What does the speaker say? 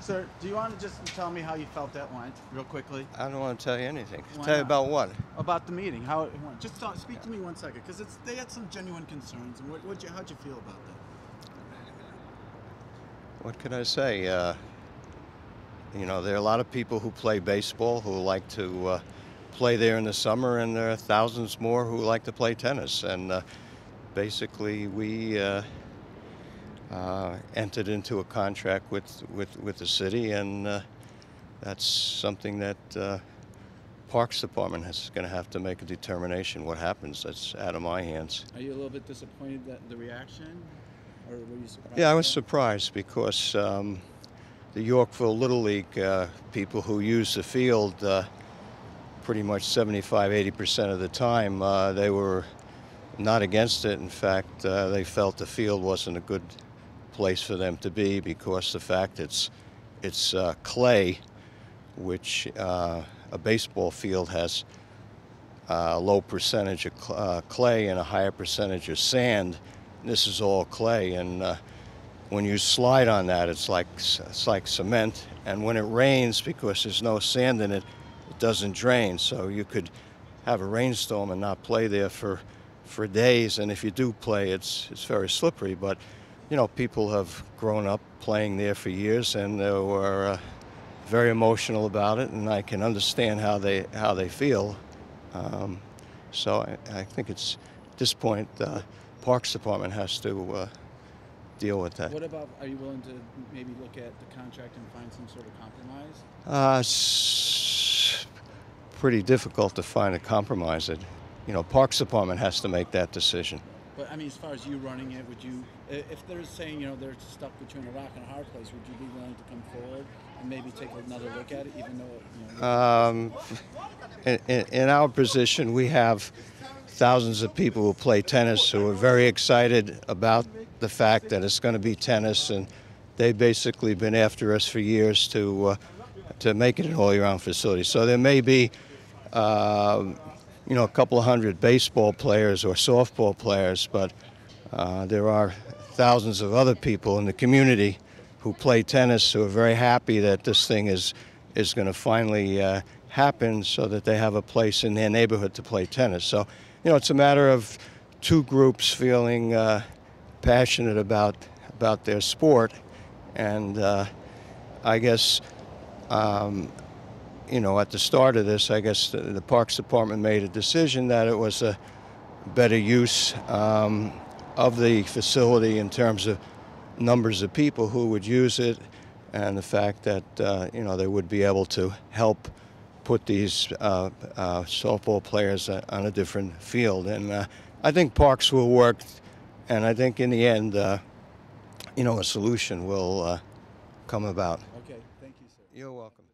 Sir, do you want to just tell me how you felt that went, real quickly? I don't want to tell you anything. Why Tell you not? about what? About the meeting, how it went. Just speak to me 1 second, because they had some genuine concerns. And how'd you feel about that? What can I say? You know, there are a lot of people who play baseball who like to play there in the summer, and there are thousands more who like to play tennis. And basically, we entered into a contract with the city, and that's something that Parks Department is going to have to make a determination what happens. That's out of my hands. Are you a little bit disappointed that the reaction, or were you surprised? Yeah, I was surprised because the Yorkville Little League people who use the field pretty much 75–80% of the time, they were not against it. In fact, they felt the field wasn't a good place for them to be because the fact it's clay, which a baseball field has a low percentage of clay and a higher percentage of sand. This is all clay, and when you slide on that, it's like cement. And when it rains, because there's no sand in it, it doesn't drain. So you could have a rainstorm and not play there for days. And if you do play, it's very slippery. But you know, people have grown up playing there for years, and they were very emotional about it. And I can understand how they feel. So I think it's at this point, Parks Department has to deal with that. What about, are you willing to maybe look at the contract and find some sort of compromise? It's pretty difficult to find a compromise. You know, Parks Department has to make that decision. But I mean, as far as you running it, would you, if they're saying, you know, they're stuck between a rock and a hard place, would you be willing to come forward and maybe take another look at it, even though, you know? In our position, we have thousands of people who play tennis who are very excited about the fact that it's going to be tennis, and they've basically been after us for years to make it an all-year-round facility. So there may be, you know, a couple of hundred baseball players or softball players, but there are thousands of other people in the community who play tennis who are very happy that this thing is going to finally happen, so that they have a place in their neighborhood to play tennis. So, you know, it's a matter of two groups feeling passionate about their sport, and I guess, you know, at the start of this, I guess the Parks Department made a decision that it was a better use of the facility in terms of numbers of people who would use it, and the fact that you know, they would be able to help put these softball players on a different field. And I think Parks will work, and I think in the end, you know, a solution will come about. Okay, thank you, sir. You're welcome.